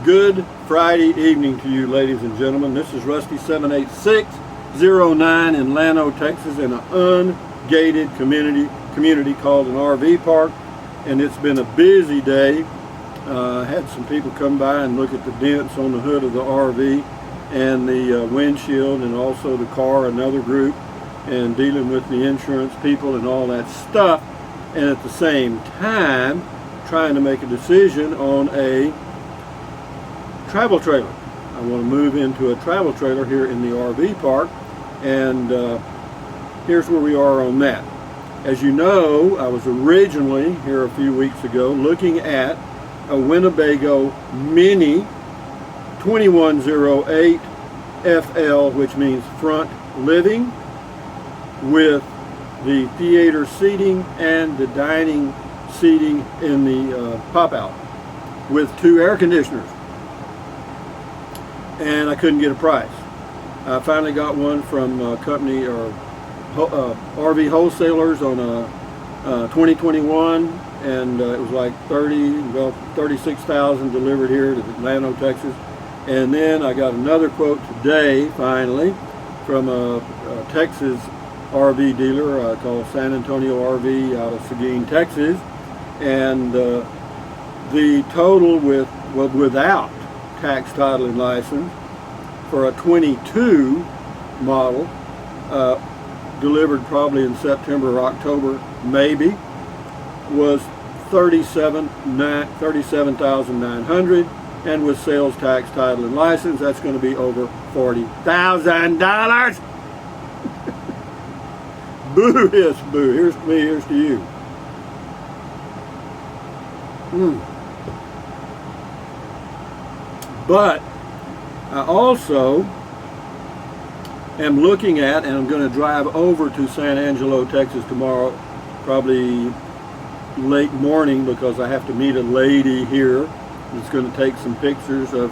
Good Friday evening to you, ladies and gentlemen. This is Rusty 78609 in Nano, Texas, in an ungated community called an RV park, and it's been a busy day. Had some people come by and look at the dents on the hood of the RV and the windshield, and also the car, another group, and dealing with the insurance people and all that stuff, and at the same time trying to make a decision on a travel trailer. I want to move into a travel trailer here in the RV park, and here's where we are on that. As you know, I was originally here a few weeks ago looking at a Winnebago Mini 2108 FL, which means front living, with the theater seating and the dining seating in the pop-out, with 2 air conditioners. And I couldn't get a price. I finally got one from a company or RV wholesalers on a 2021, and it was like $36,000 delivered here to Nano, Texas. And then I got another quote today, finally, from a Texas RV dealer called San Antonio RV out of Seguin, Texas, and the total without tax, title, and license for a 22 model, delivered probably in September or October, maybe, was $37,900, and with sales tax, title, and license, that's going to be over $40,000. Boo, yes, boo. Here's to me, here's to you. But I also am looking at, and I'm going to drive over to San Angelo, Texas tomorrow, probably late morning, because I have to meet a lady here that's going to take some pictures of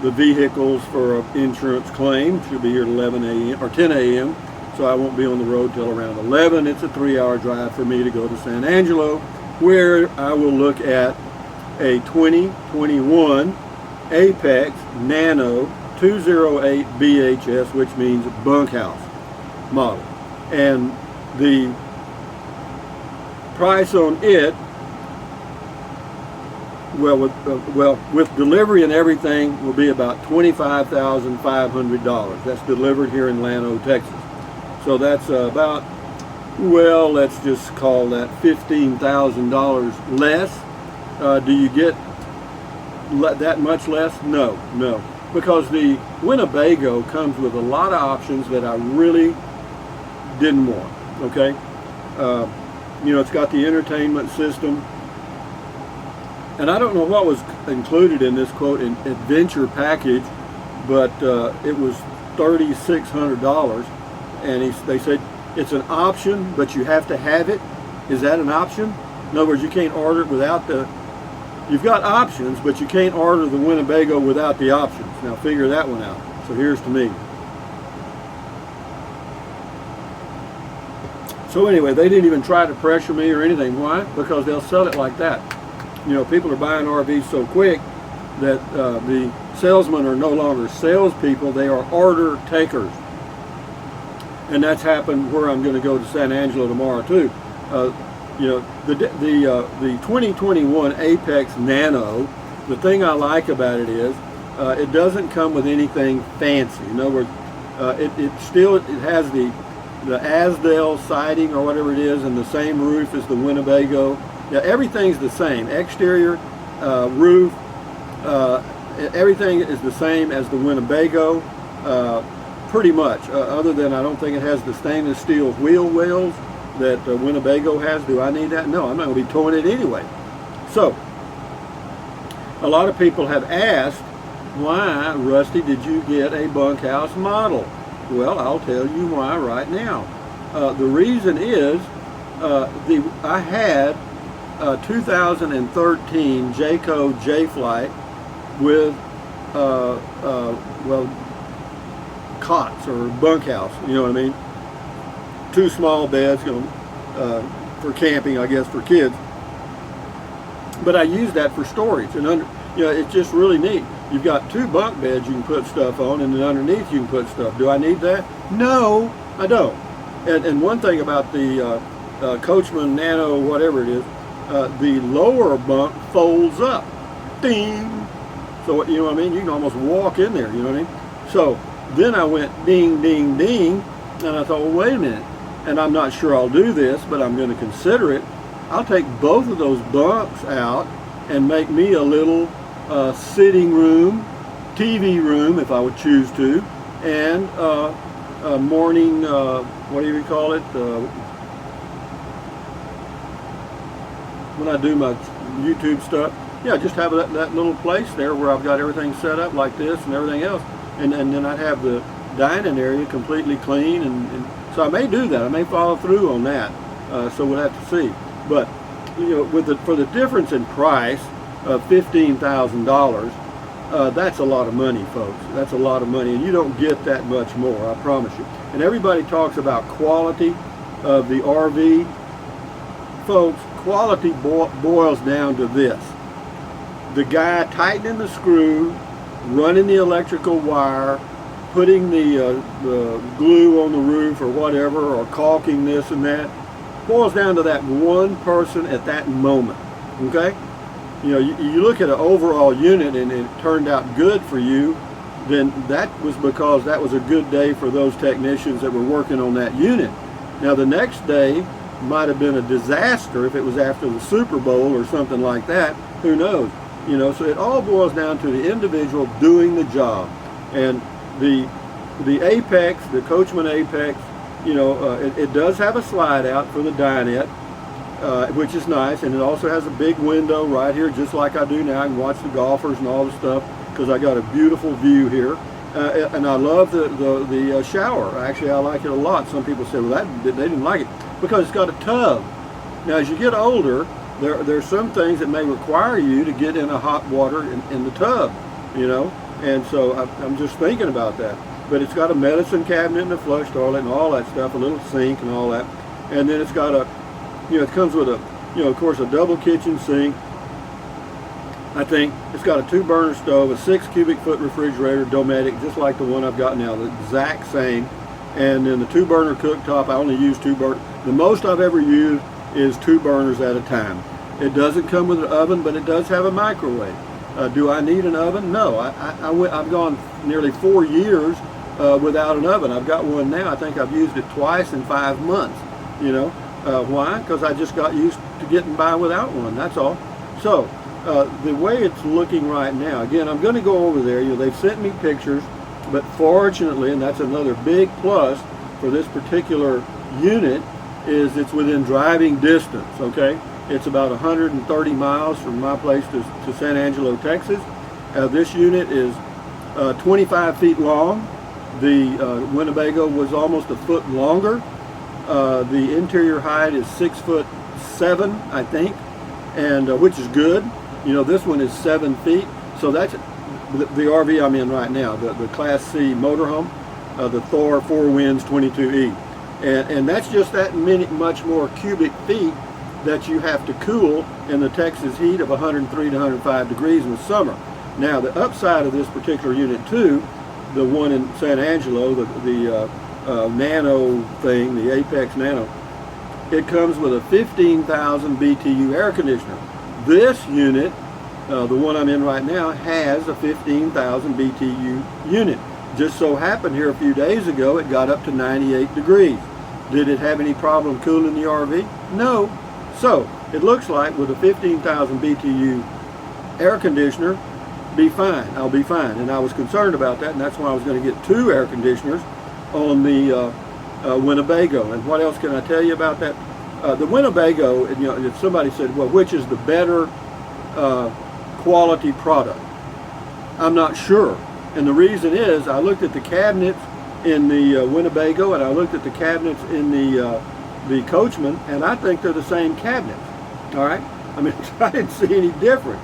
the vehicles for an insurance claim. She'll be here at 11 a.m. or 10 a.m. so I won't be on the road till around 11. It's a 3-hour drive for me to go to San Angelo, where I will look at a 2021 Apex Nano 208 BHS, which means bunkhouse model, and the price on it, with delivery and everything, will be about $25,500. That's delivered here in Nano, Texas. So that's about, well, let's just call that $15,000 less. Do you get that much less? No, because the Winnebago comes with a lot of options that I really didn't want. Okay, you know, it's got the entertainment system, and I don't know what was included in this quote in adventure package, but it was $3,600, and they said it's an option, but you have to have it. Is that an option? In other words, you can't order it without the. You've got options, but you can't order the Winnebago without the options. Now figure that one out. So here's to me. So anyway, they didn't even try to pressure me or anything. Why? Because they'll sell it like that. You know, people are buying RVs so quick that the salesmen are no longer salespeople, they are order takers. And that's happened where I'm going to go to San Angelo tomorrow too. You know, the 2021 Apex Nano, the thing I like about it is it doesn't come with anything fancy. In other words, it has the Asdale siding or whatever it is, and the same roof as the Winnebago. Yeah, everything's the same. Exterior, roof, everything is the same as the Winnebago, pretty much. Other than I don't think it has the stainless steel wheel wells that Winnebago has. Do I need that? No, I'm not going to be towing it anyway. So, a lot of people have asked, why, Rusty, did you get a bunkhouse model? Well, I'll tell you why right now. The reason is, I had a 2013 Jayco J-Flight with, cots or bunkhouse, you know what I mean? 2 small beds, you know, for camping, I guess, for kids. But I use that for storage, and you know, it's just really neat. You've got 2 bunk beds you can put stuff on, and then underneath you can put stuff. Do I need that? No, I don't. And one thing about the Coachman Nano, whatever it is, the lower bunk folds up. Ding! So, you know what I mean? You can almost walk in there, you know what I mean? So then I went ding, ding, ding, and I thought, well, wait a minute. And I'm not sure I'll do this, but I'm going to consider it. I'll take both of those bunks out and make me a little sitting room, TV room, if I would choose to, and a morning, what do you call it? When I do my YouTube stuff, yeah, just have that little place there where I've got everything set up like this and everything else, and then I'd have the dining area completely clean, and so I may do that. I may follow through on that. So we'll have to see. But you know, for the difference in price of $15,000, that's a lot of money, folks. That's a lot of money, and you don't get that much more, I promise you. And everybody talks about quality of the RV. Folks, quality boils down to this. The guy tightening the screw, running the electrical wire, putting the glue on the roof or whatever, or caulking this and that, boils down to that one person at that moment, okay? You know, you look at an overall unit and it turned out good for you, then that was because that was a good day for those technicians that were working on that unit. Now the next day might have been a disaster if it was after the Super Bowl or something like that, who knows? You know, so it all boils down to the individual doing the job. And the Apex, the Coachman Apex, you know, it does have a slide out for the dinette, which is nice, and it also has a big window right here, just like I do now. I can watch the golfers and all the stuff because I got a beautiful view here, and I love the shower. Actually, I like it a lot. Some people say, well, they didn't like it because it's got a tub. Now, as you get older, there's some things that may require you to get in a hot water in the tub, you know, and so I'm just thinking about that. But it's got a medicine cabinet and a flush toilet and all that stuff, a little sink and all that. And then it's got it comes with of course, a double kitchen sink. I think it's got a 2-burner stove, a 6 cubic foot refrigerator, Dometic, just like the one I've got now, the exact same. And then the 2-burner cooktop, I only use 2 burners. The most I've ever used is 2 burners at a time. It doesn't come with an oven, but it does have a microwave. Do I need an oven? No. I've gone nearly 4 years without an oven. I've got one now. I think I've used it twice in 5 months. You know, why? Because I just got used to getting by without one. That's all. So the way it's looking right now, again, I'm going to go over there. You know, they've sent me pictures, but fortunately, and that's another big plus for this particular unit, is it's within driving distance. Okay, it's about 130 miles from my place to San Angelo, Texas. This unit is 25 feet long. The Winnebago was almost a foot longer. The interior height is 6'7", I think, and which is good. You know, this one is 7 feet. So that's the RV I'm in right now, the Class C motorhome, the Thor 4 Winds 22E. And that's just that much more cubic feet that you have to cool in the Texas heat of 103 to 105 degrees in the summer. Now, the upside of this particular unit too, the one in San Angelo, the Nano thing, the Apex Nano, it comes with a 15,000 BTU air conditioner. This unit, the one I'm in right now, has a 15,000 BTU unit. Just so happened here a few days ago, it got up to 98 degrees. Did it have any problem cooling the RV? No. So, it looks like with a 15,000 BTU air conditioner, be fine. I'll be fine. And I was concerned about that, and that's why I was going to get 2 air conditioners on the Winnebago. And what else can I tell you about that? The Winnebago, you know, if somebody said, well, which is the better quality product? I'm not sure. And the reason is, I looked at the cabinets in the Winnebago, and I looked at the cabinets in the Coachman, and I think they're the same cabinets. All right? I mean, I didn't see any difference.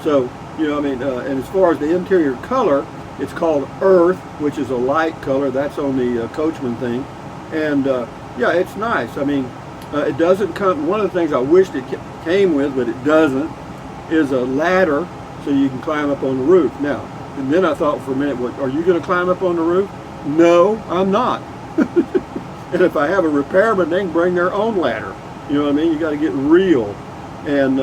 So, you know, I mean, and as far as the interior color, it's called Earth, which is a light color. That's on the Coachman thing. And, yeah, it's nice. I mean, it doesn't come, one of the things I wished it came with, but it doesn't, is a ladder so you can climb up on the roof. Now, And then I thought for a minute, what, are you going to climb up on the roof? No, I'm not. And if I have a repairman, they can bring their own ladder. You know what I mean? You got to get real. And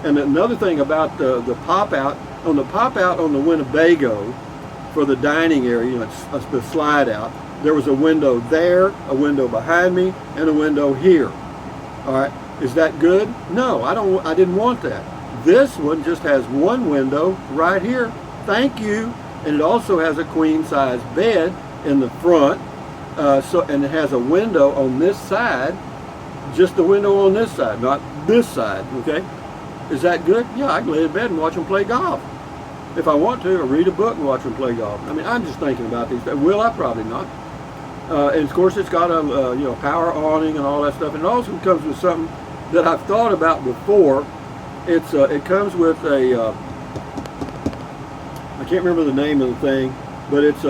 another thing about the pop out on the Winnebago for the dining area, you know, it's the slide out. There was a window there, a window behind me, and a window here. All right, is that good? No, I didn't want that. This one just has one window right here. Thank you. And it also has a queen size bed in the front. And it has a window on this side, just the window on this side, not this side, okay? Is that good? Yeah, I can lay in bed and watch them play golf. If I want to, or read a book and watch them play golf. I mean, I'm just thinking about these things. Will I? Probably not. And of course, it's got a you know, power awning and all that stuff. And it also comes with something that I've thought about before. It comes with a I can't remember the name of the thing, but it's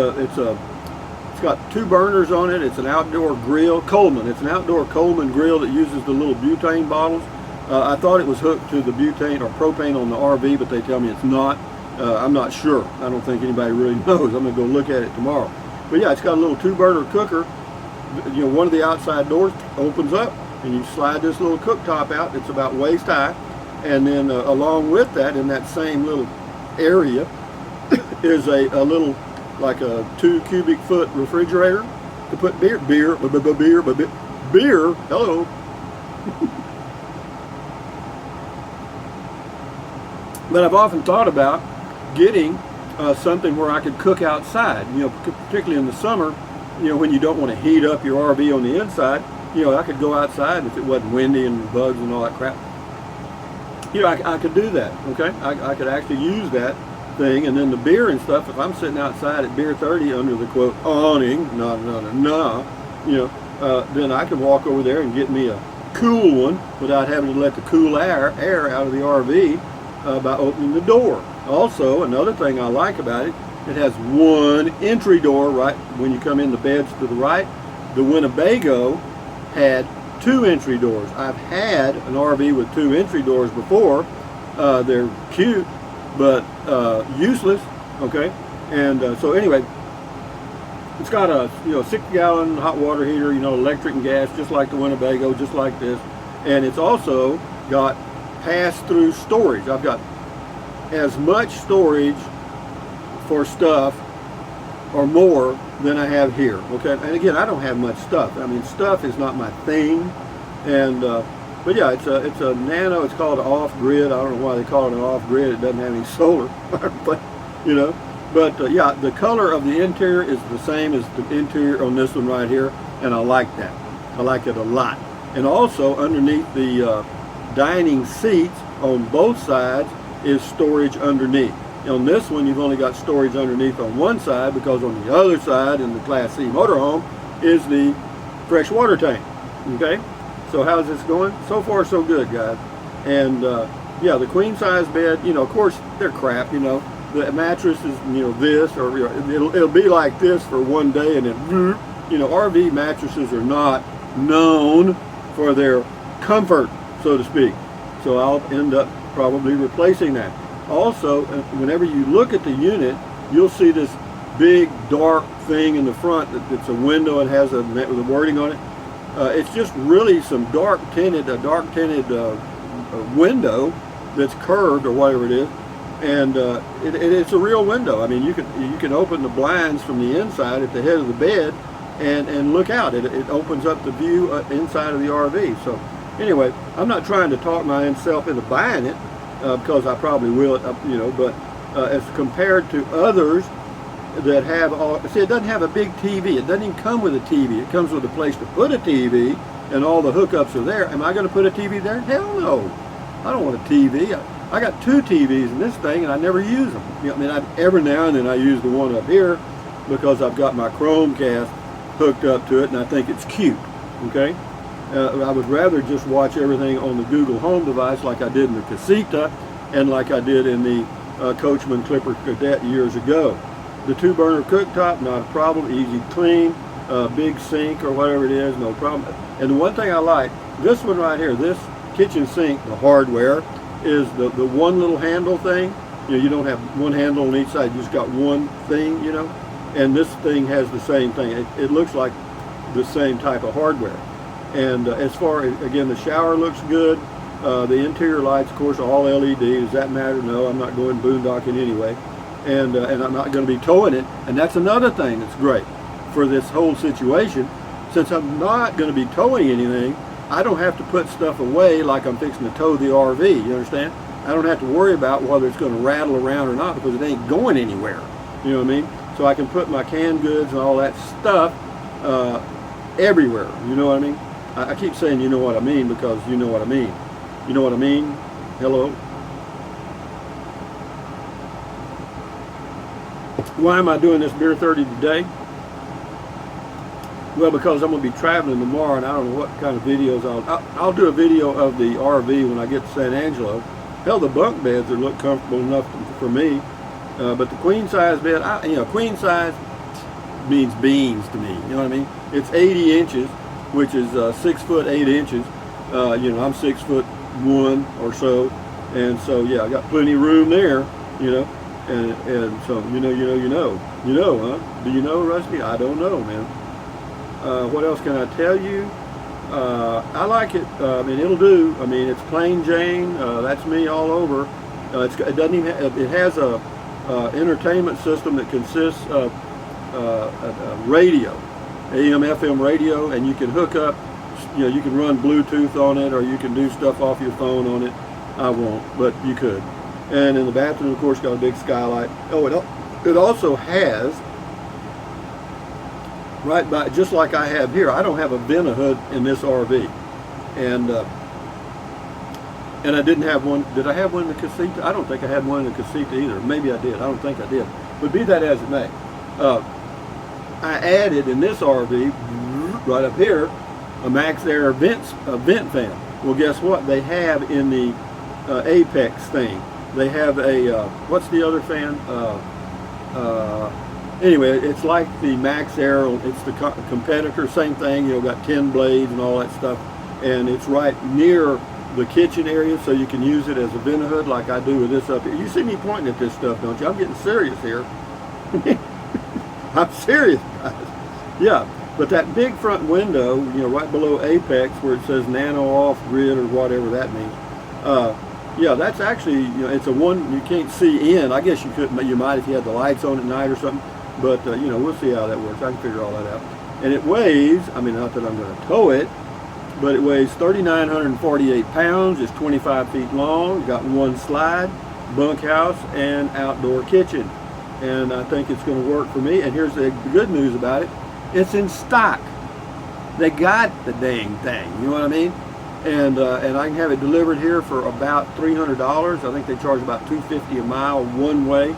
got 2 burners on it. It's an outdoor grill, Coleman. It's an outdoor Coleman grill that uses the little butane bottles. I thought it was hooked to the butane or propane on the RV, but they tell me it's not. I'm not sure. I don't think anybody really knows. I'm going to go look at it tomorrow. But yeah, it's got a little 2-burner cooker. You know, one of the outside doors opens up, and you slide this little cooktop out. It's about waist high. And then along with that, in that same little area, is a little, like a 2 cubic foot refrigerator to put beer, hello. But I've often thought about getting something where I could cook outside, you know, particularly in the summer, you know, when you don't want to heat up your RV on the inside. You know, I could go outside if it wasn't windy and bugs and all that crap. You know, I could do that, okay? I could actually use that thing, and then the beer and stuff, if I'm sitting outside at beer 30 under the quote awning, you know, then I can walk over there and get me a cool one without having to let the cool air out of the RV by opening the door. Also, another thing I like about it, it has one entry door right when you come in the beds to the right. The Winnebago had 2 entry doors. I've had an RV with 2 entry doors before. They're cute, but useless, okay? And so anyway, it's got a 6-gallon hot water heater, you know, electric and gas, just like the Winnebago, just like this. And it's also got pass-through storage. I've got as much storage for stuff or more than I have here, okay? And again, I don't have much stuff. I mean, stuff is not my thing. And but yeah, it's a Nano. It's called an off-grid. I don't know why they call it an off-grid. It doesn't have any solar, but you know. But yeah, the color of the interior is the same as the interior on this one right here, and I like that. I like it a lot. And also underneath the dining seats on both sides is storage underneath. On this one, you've only got storage underneath on one side, because on the other side in the Class C motorhome is the fresh water tank. Okay, so how's this going? So far, so good, guys. And yeah, the queen size bed, you know, of course, they're crap. You know, the mattress is, you know, this, or you know, it'll be like this for one day, and then, you know, RV mattresses are not known for their comfort, so to speak. So I'll end up probably replacing that. Also, whenever you look at the unit, you'll see this big dark thing in the front that's a window and has with a wording on it. It's just really some dark tinted window that's curved or whatever it is, and it's a real window. I mean, you can open the blinds from the inside at the head of the bed and look out. It opens up the view inside of the RV. So anyway, I'm not trying to talk myself into buying it. Because I probably will, you know, but as compared to others that have see, it doesn't have a big TV. It doesn't even come with a TV. It comes with a place to put a TV, and all the hookups are there. Am I going to put a TV there? Hell no. I don't want a TV. I got 2 TVs in this thing, and I never use them. You know, I mean, every now and then I use the one up here because I've got my Chromecast hooked up to it, and I think it's cute. Okay. I would rather just watch everything on the Google Home device like I did in the Casita and like I did in the Coachman Clipper Cadet years ago. The 2-burner cooktop, not a problem, easy clean, big sink or whatever it is, no problem. And the one thing I like, this one right here, this kitchen sink, the hardware, is the one little handle thing. You know, you don't have one handle on each side. You just got one thing, you know. And this thing has the same thing. It looks like the same type of hardware. And as far as, again, the shower looks good. The interior lights, of course, are all LED. Does that matter? No, I'm not going boondocking anyway. And I'm not going to be towing it. And that's another thing that's great for this whole situation. Since I'm not going to be towing anything, I don't have to put stuff away like I'm fixing to tow the RV. You understand? I don't have to worry about whether it's going to rattle around or not because it ain't going anywhere. You know what I mean? So I can put my canned goods and all that stuff everywhere. You know what I mean? I keep saying you know what I mean because you know what I mean. You know what I mean? Hello? Why am I doing this Beer 30 today? Well, because I'm going to be traveling tomorrow and I don't know what kind of videos I'll do a video of the RV when I get to San Angelo. Hell, the bunk beds look comfortable enough for me. But the queen size bed, you know, queen size means beans to me. You know what I mean? It's 80 inches, which is 6 foot 8 inches. You know, I'm 6'1" or so, and so yeah, I got plenty of room there. You know, and so you know, huh? Do you know, Rusty? I don't know, man. What else can I tell you? I like it. I mean, it'll do. I mean, it's plain Jane. That's me all over. It doesn't even. It has a entertainment system that consists of a radio, AM, FM radio, and you can hook up. You know, you can run Bluetooth on it, or you can do stuff off your phone on it. I won't, but you could. And in the bathroom, of course, got a big skylight. Oh, it also has. Right by, just like I have here, I don't have a vent-a-hood in this RV, and I didn't have one. Did I have one in the casita? I don't think I had one in the casita either. Maybe I did. I don't think I did. But be that as it may, I added in this RV right up here a Max Air vent fan. Well, guess what? They have in the Apex thing. They have a what's the other fan? Anyway, it's like the Max Air, it's the competitor, same thing, you know, got 10 blades and all that stuff, and it's right near the kitchen area, so you can use it as a vent-a-hood like I do with this up here. You see me pointing at this stuff, don't you? I'm getting serious here. I'm serious, guys. Yeah, but that big front window, you know, right below Apex, where it says Nano off-grid or whatever that means, yeah, that's actually, you know, it's a one you can't see in. I guess you could, you might if you had the lights on at night or something. But, you know, we'll see how that works. I can figure all that out. And it weighs, I mean, not that I'm going to tow it, but it weighs 3,948 pounds. It's 25 feet long. Got one slide, bunkhouse, and outdoor kitchen. And I think it's going to work for me. And here's the good news about it. It's in stock. They got the dang thing. You know what I mean? And I can have it delivered here for about $300. I think they charge about $250 a mile one way.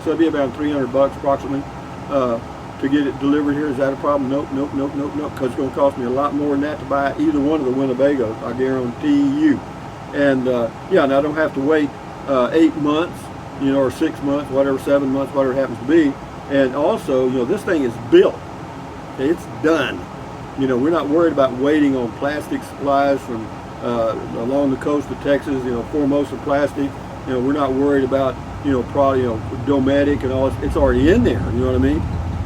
So it'd be about $300 approximately. To get it delivered here. Is that a problem? Nope, because it's going to cost me a lot more than that to buy either one of the Winnebagos, I guarantee you. And yeah, and I don't have to wait 8 months, you know, or 6 months, whatever, 7 months, whatever it happens to be. And also, you know, this thing is built. It's done. You know, we're not worried about waiting on plastic supplies from along the coast of Texas, you know, Formosa plastic. You know, we're not worried about, you know, probably, you know, Dometic and all this. It's already in there, you know what I mean?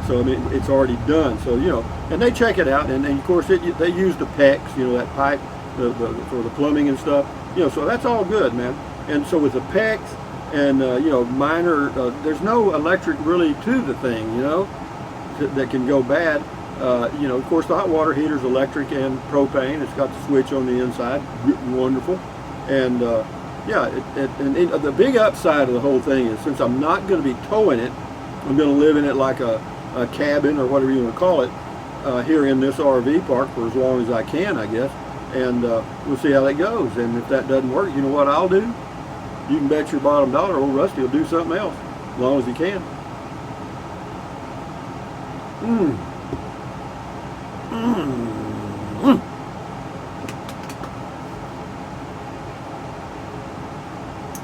So, I mean, it's already done. So, you know, and they check it out, and of course, they use the PEX, you know, that pipe for the plumbing and stuff. You know, so that's all good, man. And so with the PEX and, you know, minor, there's no electric really to the thing, you know, that can go bad. You know, of course, the hot water heater is electric and propane. It's got the switch on the inside. Wonderful. And, yeah, and the big upside of the whole thing is since I'm not going to be towing it, I'm going to live in it like a cabin or whatever you want to call it here in this RV park for as long as I can, I guess. And we'll see how that goes. And if that doesn't work, you know what I'll do? You can bet your bottom dollar old Rusty will do something else as long as he can.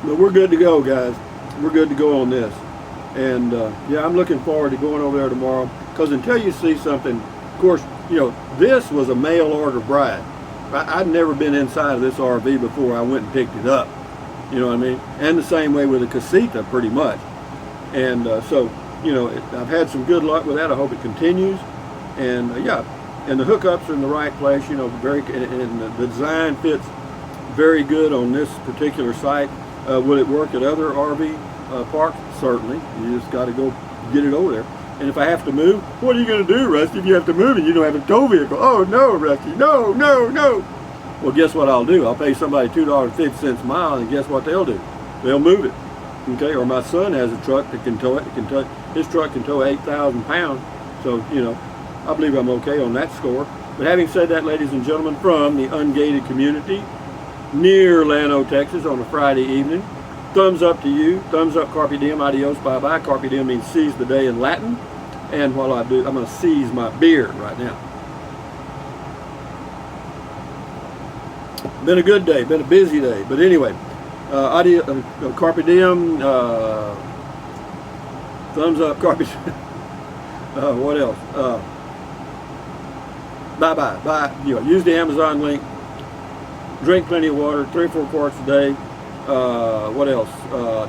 But we're good to go, guys. We're good to go on this. And yeah, I'm looking forward to going over there tomorrow, because until you see something, of course, you know, this was a mail order bride. I'd never been inside of this RV before I went and picked it up. You know what I mean? And the same way with a casita, pretty much. And so, you know, I've had some good luck with that. I hope it continues. And yeah, and the hookups are in the right place. You know, and the design fits very good on this particular site. Will it work at other RV parks? Certainly. You just got to go get it over there. And if I have to move, what are you going to do, Rusty, if you have to move and you don't have a tow vehicle? Oh, no, Rusty, no, no, no. Well, guess what I'll do? I'll pay somebody $2.50 a mile, and guess what they'll do? They'll move it, okay? Or my son has a truck that can tow it. His truck can tow 8,000 pounds. So, you know, I believe I'm okay on that score. But having said that, ladies and gentlemen, from the ungated community near Nano, Texas on a Friday evening, thumbs up to you. Thumbs up, carpe diem, adios, bye-bye. Carpe diem means seize the day in Latin. And while I do, I'm going to seize my beer right now. Been a good day, been a busy day. But anyway, carpe diem, thumbs up, carpe diem. What else? Bye-bye. Bye. You know, use the Amazon link. Drink plenty of water, 3 or 4 quarts a day. What else?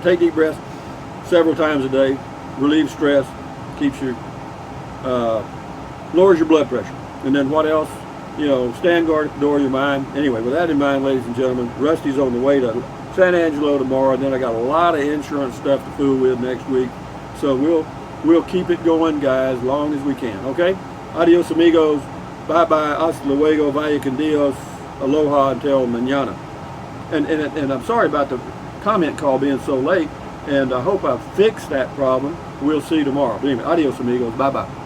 Take deep breaths several times a day. Relieves stress. Keeps your, lowers your blood pressure. And then what else? You know, stand guard at the door of your mind. Anyway, with that in mind, ladies and gentlemen, Rusty's on the way to San Angelo tomorrow, and then I got a lot of insurance stuff to fool with next week. So we'll keep it going, guys, as long as we can, okay? Adios, amigos. Bye-bye. Hasta luego. Vaya con Dios. Aloha until mañana. And I'm sorry about the comment call being so late, and I hope I've fixed that problem. We'll see you tomorrow. But anyway, adios, amigos. Bye-bye.